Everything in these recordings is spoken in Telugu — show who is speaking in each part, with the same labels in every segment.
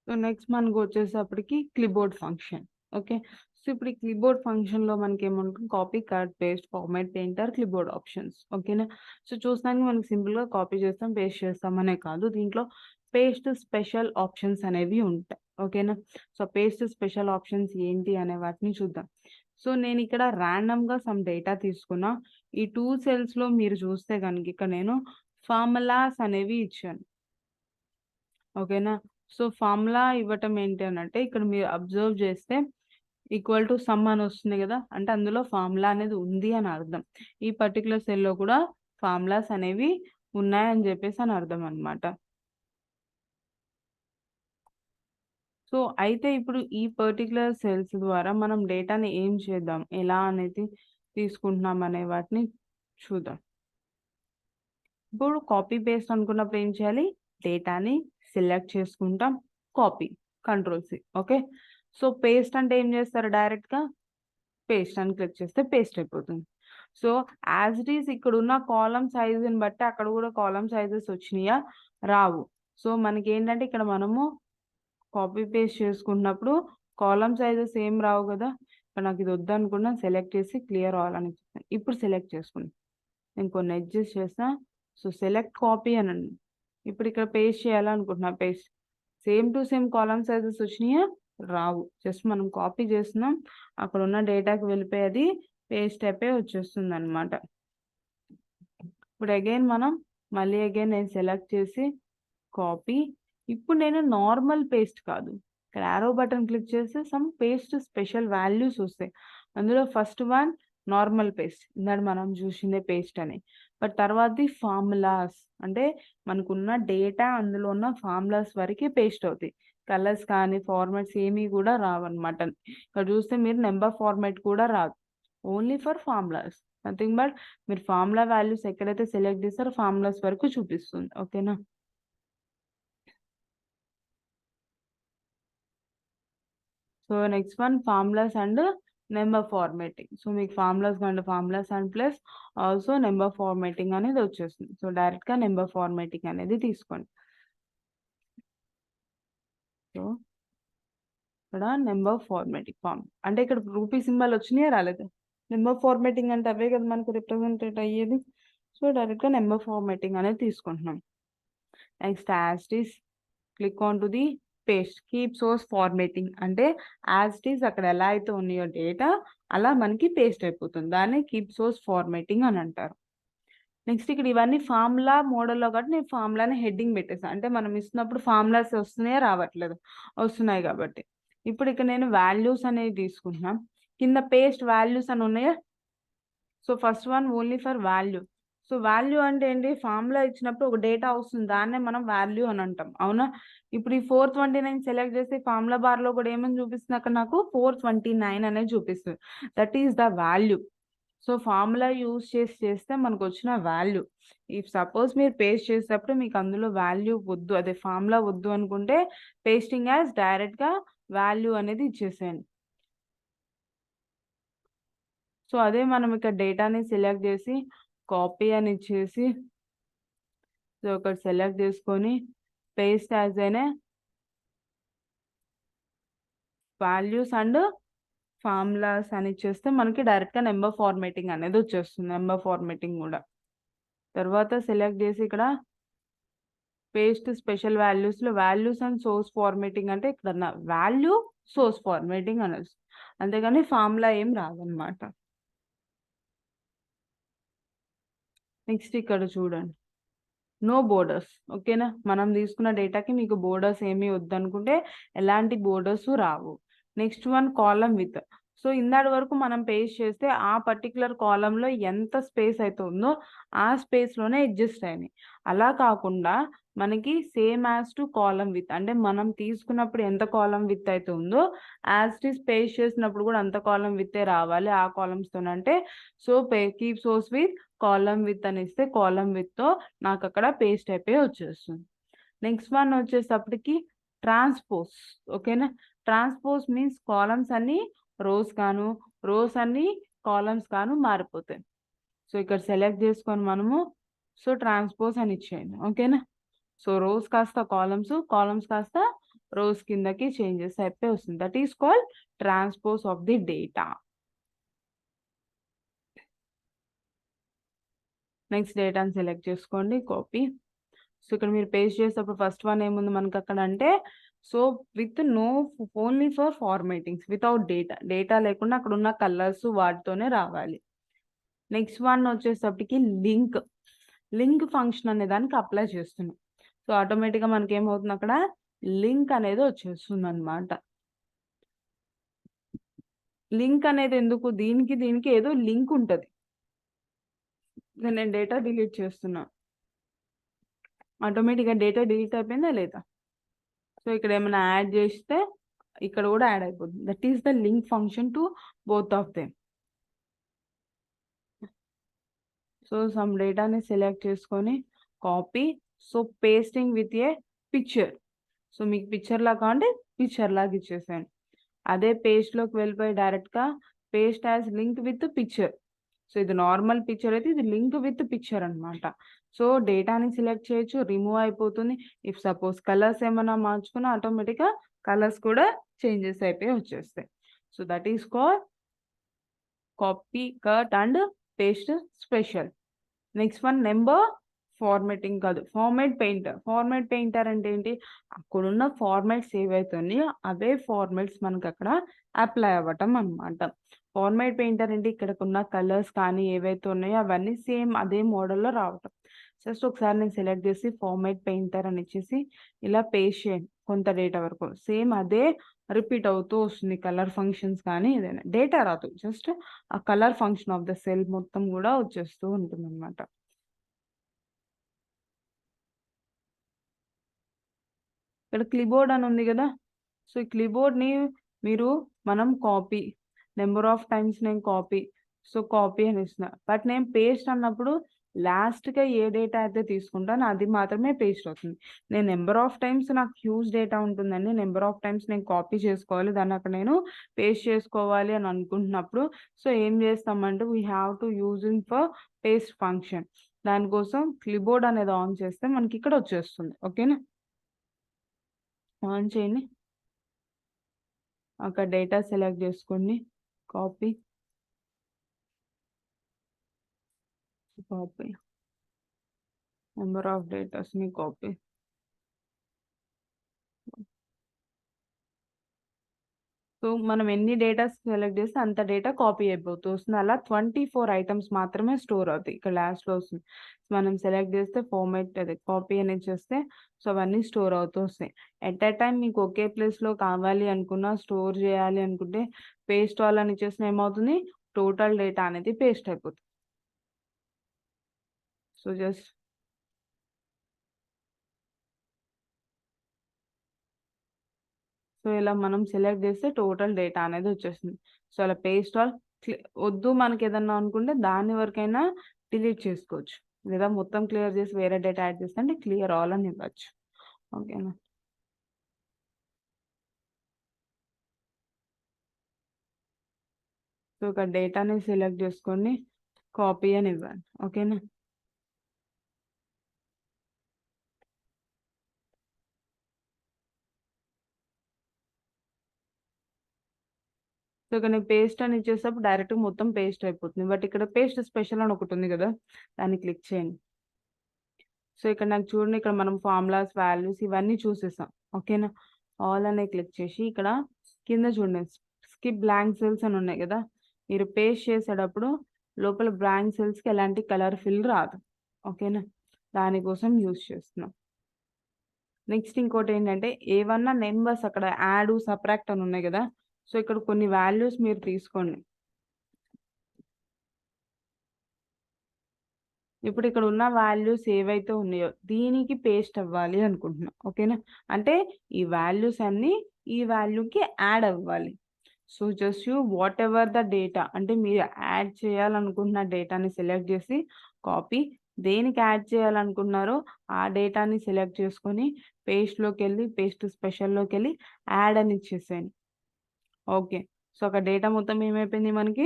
Speaker 1: సో నెక్స్ట్ మనకు వచ్చేసప్పటికి క్లిప్బోర్డ్ ఫంక్షన్. ఓకే. సో ఇప్పుడు ఈ క్లిప్బోర్డ్ ఫంక్షన్‌లో మనకేముంటుంది copy, cut, paste, format, painter, clipboard options. ఓకేనా. సో చూస్తానికి మనకి సింపుల్‌గా కాపీ చేస్తాం, పేస్ట్ చేస్తాం అనే కాదు. దీంట్లో పేస్ట్ స్పెషల్ ఆప్షన్స్ అనేవి ఉంటాయి. ఓకేనా. సో పేస్ట్ స్పెషల్ ఆప్షన్స్ ఏంటి అనే వాటిని చూద్దాం. సో నేనిక్కడ ర్యాండమ్‌గా సమ్ డేటా తీసుకున్నా. ఈ 2 సెల్స్‌లో మీరు చూస్తే గనుక ఇక్కడ నేను ఫార్ములాస్ అనేవి ఇచ్చాను. ఓకేనా. సో ఫార్ములా ఇవ్వటం ఏంటి అనంటే ఇక్కడ మీరు అబ్జర్వ్ చేస్తే ఈక్వల్ టు సమ్ అని వస్తుంది కదా. అంటే అందులో ఫార్ములా అనేది ఉంది అని అర్థం. ఈ పర్టిక్యులర్ సెల్‌లో కూడా ఫార్ములాస్ అనేవి ఉన్నాయని చెప్పేసి అని అర్థం అనమాట. సో అయితే ఇప్పుడు ఈ పర్టిక్యులర్ సెల్స్ ద్వారా మనం డేటాని ఏం చేద్దాం, ఎలా అనేది తీసుకుంటున్నాం అనే వాటిని చూద్దాం. ఇప్పుడు కాపీ పేస్ట్ అనుకున్నప్పుడు ఏం చేయాలి, డేటాని సెలెక్ట్ చేసుకుంటాం, కాపీ, కంట్రోల్-C. ఓకే. సో పేస్ట్ అంటే ఏం చేస్తారు, డైరెక్ట్‌గా పేస్ట్ అని క్లిక్ చేస్తే పేస్ట్ అయిపోతుంది. సో యాజ్ ఇట్ ఈస్ ఇక్కడ ఉన్న కాలమ్ సైజ్‌ని బట్టి అక్కడ కూడా కాలమ్ సైజెస్ వచ్చినాయా, రావు. సో మనకేంటంటే ఇక్కడ మనము కాపీ పేస్ట్ చేసుకున్నప్పుడు కాలమ్ సైజెస్ ఏం రావు కదా. ఇక్కడ నాకు ఇది వద్దనుకున్నా సెలెక్ట్ చేసి క్లియర్ ఆల్ అని ఇచ్చేసాను. ఇప్పుడు సెలెక్ట్ చేసుకున్నాను. నేను కొన్ని అడ్జస్ట్ చేస్తా. సో సెలెక్ట్ కాపీ అనండి. ఇప్పుడు ఇక్కడ పేస్ట్ చేయాలనుకుంటున్నా, paste. Same to same column sizes వచ్చినాయా, రావు. జస్ట్ మనం కాపీ చేస్తున్నాం, అక్కడ ఉన్న డేటాకి వెళ్ళిపోయి అది పేస్ట్ అయిపోయి వచ్చేస్తుందన్నమాట. ఇప్పుడు అగైన్ మనం మళ్ళీ నేను సెలెక్ట్ చేసి కాపీ. ఇప్పుడు నేను నార్మల్ పేస్ట్ కాదు, ఇక్కడ యారో బటన్ క్లిక్ చేస్తే సమ్ పేస్ట్ స్పెషల్ వాల్యూస్ వస్తాయి. అందులో ఫస్ట్ వన్ నార్మల్ పేస్ట్, ఇందాక మనం చూసిందే పేస్ట్ అని. బట్ తర్వాతది ఫార్ములాస్, అంటే మనకున్న డేటా అందులో ఉన్న ఫార్ములాస్ వరకే పేస్ట్ అవుతాయి. కలర్స్ కానీ ఫార్మాట్స్ ఏమీ కూడా రావన్నమాట. ఇక్కడ చూస్తే మీరు నెంబర్ ఫార్మాట్ కూడా రాదు, only for formulas, nothing but మీరు ఫార్ములా వాల్యూస్ ఎక్కడైతే సెలెక్ట్ చేస్తారో ఫార్ములాస్ వరకు చూపిస్తుంది. ఓకేనా. So next one formulas and number formatting. So మీకు formulas and formulas and plus also number formatting అనేది వచ్చేస్తుంది. సో డైరెక్ట్గా నెంబర్ ఫార్మాటింగ్ అనేది తీసుకోండి. సో ఇక్కడ నెంబర్ ఫార్మాటింగ్ ఫార్మ్ అంటే ఇక్కడ రూపీ సింబల్ వచ్చినాయా, రాలేదు. నెంబర్ ఫార్మాటింగ్ అంటే అవే కదా మనకు రిప్రజెంటేట్ అయ్యేది. సో డైరెక్ట్గా నెంబర్ ఫార్మాటింగ్ అనేది తీసుకుంటున్నాం. Next as it is click on to the paste, keep source formatting అంటే యాజ్ ఇట్ ఈస్ అక్కడ ఎలా అయితే ఉన్నాయో డేటా అలా మనకి పేస్ట్ అయిపోతుంది. దాన్ని కీప్ సోర్స్ ఫార్మేటింగ్ అని అంటారు. నెక్స్ట్ ఇక్కడ ఇవన్నీ ఫార్ములా మోడల్లో కాబట్టి నేను ఫార్ములాని హెడ్డింగ్ పెట్టేసాను. అంటే మనం ఇస్తున్నప్పుడు ఫార్ములాస్ వస్తున్నాయా, రావట్లేదు, వస్తున్నాయి కాబట్టి. ఇప్పుడు ఇక్కడ నేను వాల్యూస్ అనేవి తీసుకుంటున్నాం. కింద పేస్ట్ వాల్యూస్ అని ఉన్నాయా. So first one only for value. So value అంటే ఏంటి, ఫార్ములా ఇచ్చినప్పుడు ఒక డేటా వస్తుంది, దాన్నే మనం వాల్యూ అని అంటాం, అవునా. ఇప్పుడు ఈ 429 సెలెక్ట్ చేసి ఫార్ములా బార్లో కూడా ఏమని చూపిస్తుంది, అక్కడ నాకు 429 అనేది చూపిస్తుంది. That is the value. So formula use చేస్తే మనకు వచ్చిన వాల్యూ. ఇఫ్ సపోజ్ మీరు పేస్ట్ చేసేటప్పుడు మీకు అందులో వాల్యూ వద్దు, అదే ఫార్ములా వద్దు అనుకుంటే పేస్టింగ్ యాజ్ డైరెక్ట్గా వాల్యూ అనేది ఇచ్చేసేయండి. సో అదే మనం ఇక్కడ డేటాని సెలెక్ట్ చేసి కాపీ అని ఇచ్చేసి సో ఒకటి సెలెక్ట్ చేసుకొని పేస్ట్ యాజ్ అనే వాల్యూస్ అండ్ ఫార్ములాస్ అని ఇచ్చేస్తే మనకి డైరెక్ట్గా నెంబర్ ఫార్మేటింగ్ అనేది వచ్చేస్తుంది. నెంబర్ ఫార్మేటింగ్ కూడా తర్వాత సెలెక్ట్ చేసి ఇక్కడ పేస్ట్ స్పెషల్ వాల్యూస్లో వాల్యూస్ అండ్ సోర్స్ ఫార్మేటింగ్ అంటే ఇక్కడ వాల్యూ సోర్స్ ఫార్మేటింగ్ అనేది, అంతేగాని ఫార్ములా ఏం రాదనమాట. నెక్స్ట్ ఇక్కడ చూడండి, నో బోర్డర్స్. ఓకేనా. మనం తీసుకున్న డేటాకి మీకు బోర్డర్స్ ఏమీ వద్దనుకుంటే ఎలాంటి బోర్డర్స్ రావు. Next one column width. So ఇందాటి వరకు మనం పేస్ట్ చేస్తే ఆ పర్టికులర్ కాలంలో ఎంత స్పేస్ అయితే ఉందో ఆ స్పేస్లోనే అడ్జస్ట్ అయినాయి. అలా కాకుండా మనకి same as to column with, అంటే మనం తీసుకున్నప్పుడు ఎంత కాలమ్ విత్ అయితే ఉందో యాజ్ టు పేస్ట్ చేసినప్పుడు కూడా అంత కాలమ్ విత్తే రావాలి ఆ కాలమ్స్తోనంటే. So keep source width column width అని ఇస్తే కాలమ్ విత్తో నాకు అక్కడ పేస్ట్ అయిపోయి వచ్చేస్తుంది. నెక్స్ట్ వన్ వచ్చేటప్పటికి ట్రాన్స్పోజ్. ఓకేనా. ట్రాన్స్పోజ్ మీన్స్ కాలమ్స్ అన్ని రోస్ కాను, రోస్ అన్ని కాలమ్స్ కాను మారిపోతాయి. సో ఇక్కడ సెలెక్ట్ చేసుకొని మనము సో ట్రాన్స్పోజ్ అని ఇచ్చేయండి. ఓకేనా. సో రోస్ కాస్త కాలమ్స్, కాలమ్స్ కాస్త రోస్ కిందకి చేంజెస్ అయిపోయి వస్తుంది. That is called transpose of the data. Next డేటాని సెలెక్ట్ చేసుకోండి, కాపీ. సో ఇక్కడ మీరు పేస్ట్ చేసేటప్పుడు ఫస్ట్ వన్ ఏముంది మనకు అక్కడ అంటే, so with no only for formattings without data లేకుండా అక్కడ ఉన్న కలర్స్ వాటితోనే రావాలి. నెక్స్ట్ వన్ వచ్చేసప్పటికి లింక్ ఫంక్షన్ అనే దానికి అప్లై చేస్తున్నాం. సో ఆటోమేటిక్గా మనకి ఏమవుతుంది, అక్కడ లింక్ అనేది వచ్చేస్తుంది అనమాట. లింక్ అనేది ఎందుకు, దీనికి ఏదో లింక్ ఉంటుంది. నేను డేటా డిలీట్ చేస్తున్నా, ఆటోమేటిక్గా డేటా డిలీట్ అయిపోయిందా లేదా. సో ఇక్కడ ఏమైనా యాడ్ చేస్తే ఇక్కడ కూడా యాడ్ అయిపోతుంది. That is the link function to both of them. So some డేటాని సెలెక్ట్ చేసుకొని copy, so pasting with a picture. So మీకు పిక్చర్ లాగా కావాలంటే పిక్చర్ లాగా ఇచ్చేసాను. అదే పేస్ట్లోకి వెళ్ళిపోయి డైరెక్ట్గా paste as link with picture. So ఇది నార్మల్ పిక్చర్ అయితే ఇది లింక్ విత్ పిక్చర్ అనమాట. సో డేటాని సెలెక్ట్ చేయొచ్చు, రిమూవ్ అయిపోతుంది. ఇఫ్ సపోజ్ కలర్స్ ఏమైనా మార్చుకున్నా ఆటోమేటిక్గా కలర్స్ కూడా చేంజెస్ అయిపోయి వచ్చేస్తాయి. So that is call copy, cut and paste special. Next one number formatting కాదు, ఫార్మాట్ పెయింటర్ అంటే ఏంటి, అక్కడున్న ఫార్మాట్స్ ఏవైతున్నాయో అవే ఫార్మాట్స్ మనకు అక్కడ అప్లై అవ్వటం అనమాట. ఫార్మాట్ పెయింటర్ అంటే ఇక్కడకున్న కలర్స్ కానీ ఏవైతే ఉన్నాయో అవన్నీ సేమ్ అదే మోడల్లో రావటం. జస్ట్ ఒకసారి నేను సెలెక్ట్ చేసి ఫార్మాట్ పెయింటర్ అని ఇచ్చేసి ఇలా పేస్ట్ చేయండి కొంత డేటా వరకు, సేమ్ అదే రిపీట్ అవుతూ వస్తుంది. కలర్ ఫంక్షన్స్ కానీ ఏదైనా డేటా రాదు, జస్ట్ ఆ colour function of the cell మొత్తం కూడా వచ్చేస్తూ ఉంటుంది అనమాట. ఇక్కడ క్లిప్బోర్డ్ అని ఉంది కదా, సో ఈ క్లిప్బోర్డ్ని మనం కాపీ, నెంబర్ ఆఫ్ టైమ్స్ నేను కాపీ అని ఇస్తున్నా. బట్ నేను పేస్ట్ అన్నప్పుడు లాస్ట్గా ఏ డేటా అయితే తీసుకుంటానో అది మాత్రమే పేస్ట్ అవుతుంది. నేను నెంబర్ ఆఫ్ టైమ్స్ నాకు హ్యూజ్ డేటా ఉంటుందండి, నెంబర్ ఆఫ్ టైమ్స్ నేను కాపీ చేసుకోవాలి, దాన్ని అక్కడ నేను పేస్ట్ చేసుకోవాలి అని అనుకుంటున్నప్పుడు సో ఏం చేస్తామంటే we have to using for paste function. దానికోసం క్లిప్బోర్డ్ అనేది ఆన్ చేస్తే మనకి ఇక్కడ వచ్చేస్తుంది. ఓకేనా, ఆన్ చేయండి. అక్కడ డేటా సెలెక్ట్ చేసుకోండి, కాపీ నెంబర్ ఆఫ్ డేటాస్ని కాపీ. సో మనం ఎన్ని డేటా సెలెక్ట్ చేస్తే అంత డేటా కాపీ అయిపోతూ వస్తుంది. అలా 24 ఐటమ్స్ మాత్రమే స్టోర్ అవుతాయి. ఇక్కడ లాస్ట్లో వస్తుంది, మనం సెలెక్ట్ చేస్తే ఫార్మాట్ అదే కాపీ అనేది చేస్తే సో అవన్నీ స్టోర్ అవుతూ వస్తాయి. ఎట్ ఎ టైం మీకు ఒకే ప్లేస్లో కావాలి అనుకున్నా, స్టోర్ చేయాలి అనుకుంటే పేస్ట్ ఆల్ అని చేసిన ఏమవుతుంది, టోటల్ డేటా అనేది పేస్ట్ అయిపోతుంది. సో జస్ట్ సో ఇలా మనం సెలెక్ట్ చేస్తే టోటల్ డేటా అనేది వచ్చేస్తుంది. సో అలా పేస్ట్ ఆల్ వద్దు మనకి ఏదన్నా అనుకుంటే దాని వరకైనా డిలీట్ చేసుకోవచ్చు, లేదా మొత్తం క్లియర్ చేసి వేరే డేటా యాడ్ చేస్తే అంటే క్లియర్ ఆల్ అని ఇవ్వచ్చు. ఓకేనా, సో ఇక్కడ డేటాని సెలెక్ట్ చేసుకొని కాపీ అని ఇవ్వండి. ఓకేనా, సో ఇక్కడ నేను పేస్ట్ అని ఇచ్చేటప్పుడు డైరెక్ట్ మొత్తం పేస్ట్ అయిపోతుంది. బట్ ఇక్కడ పేస్ట్ స్పెషల్ అని ఒకటి ఉంది కదా, దాన్ని క్లిక్ చేయండి. సో ఇక్కడ నాకు చూడండి, ఇక్కడ మనం ఫార్ములాస్, వాల్యూస్ ఇవన్నీ చూసేసాం. ఓకేనా, ఆల్ అనే క్లిక్ చేసి ఇక్కడ కింద చూడండి స్కిప్ బ్లాంక్ సెల్స్ అని ఉన్నాయి కదా, మీరు పేస్ట్ చేసేటప్పుడు లోపల బ్లాంక్ సెల్స్కి ఎలాంటి కలర్ ఫిల్ రాదు. ఓకేనా, దానికోసం యూజ్ చేస్తున్నాం. నెక్స్ట్ ఇంకోటి ఏంటంటే ఏవన్నా నెంబర్స్ అక్కడ యాడ్, సబ్ట్రాక్ట్ అని ఉన్నాయి కదా, సో ఇక్కడ కొన్ని వాల్యూస్ మీరు తీసుకోండి. ఇప్పుడు ఇక్కడ ఉన్న వాల్యూస్ ఏవైతే ఉన్నాయో దీనికి పేస్ట్ అవ్వాలి అనుకుంటున్నా. ఓకేనా, అంటే ఈ వాల్యూస్ అన్నీ ఈ వాల్యూకి యాడ్ అవ్వాలి. So just you what ever the data, అంటే మీరు యాడ్ చేయాలనుకుంటున్న డేటాని సెలెక్ట్ చేసి కాపీ, దేనికి యాడ్ చేయాలనుకుంటున్నారో ఆ డేటాని సెలెక్ట్ చేసుకొని పేస్ట్లోకి వెళ్ళి పేస్ట్ స్పెషల్లోకి వెళ్ళి యాడ్ అని ఇచ్చేసేయండి. ఓకే, సో అక్కడ డేటా మొత్తం ఏమైపోయింది, మనకి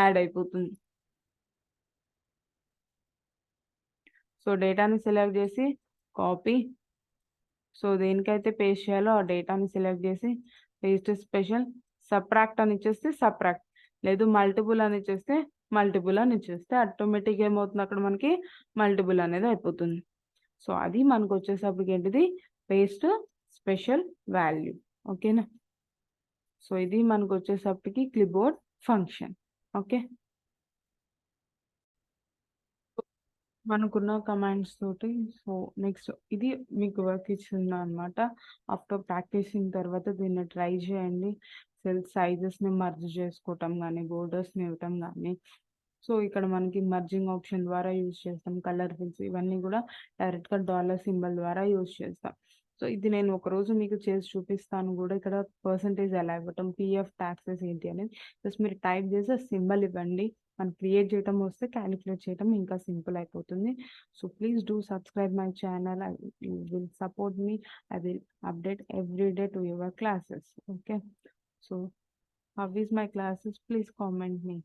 Speaker 1: యాడ్ అయిపోతుంది. సో డేటాని సెలెక్ట్ చేసి కాపీ, సో దేనికైతే పేస్ట్ చేయాలో ఆ డేటాని సెలెక్ట్ చేసి పేస్ట్ స్పెషల్, సబ్ట్రాక్ట్ అని ఇచ్చేస్తే సబ్ట్రాక్ట్, లేదు మల్టిపుల్ అని ఇచ్చేస్తే మల్టిపుల్ అని ఇచ్చేస్తే ఆటోమేటిక్గా ఏమవుతుంది అక్కడ మనకి మల్టిపుల్ అనేది అయిపోతుంది. సో అది మనకు వచ్చేసరికి ఏంటిది పేస్ట్ స్పెషల్ వాల్యూ. ఓకేనా. సో ఇది మనకు వచ్చేసరికి క్లిప్బోర్డ్ ఫంక్షన్. ఓకే. మనకున్న కమాండ్స్ తోటి సో నెక్స్ట్ ఇది మీకు వర్క్ ఇచ్చింది అనమాట. ఆఫ్టర్ ప్రాక్టీసింగ్ తర్వాత దీన్ని ట్రై చేయండి. సెల్ సైజెస్ని మర్జ్ చేసుకోవటం కానీ, బోర్డర్స్ని ఇవ్వటం కానీ. సో ఇక్కడ మనకి మర్జింగ్ ఆప్షన్ ద్వారా యూజ్ చేస్తాం. కలర్ ఫిల్స్ ఇవన్నీ కూడా డైరెక్ట్గా డాలర్ సింబల్ ద్వారా యూజ్ చేస్తాం. సో ఇది నేను ఒకరోజు మీకు చేసి చూపిస్తాను కూడా. ఇక్కడ పర్సంటేజ్ ఎలా ఇవ్వటం, పిఎఫ్ ట్యాక్సెస్ ఏంటి అనేది జస్ట్ మీరు టైప్ చేసి సింబల్ ఇవ్వండి. మనం క్రియేట్ చేయటం వస్తే క్యాలిక్యులేట్ చేయటం ఇంకా సింపుల్ అయిపోతుంది. So please do subscribe my channel. You will support me. I will update every day to your classes. Okay. So how is my classes? Please comment me.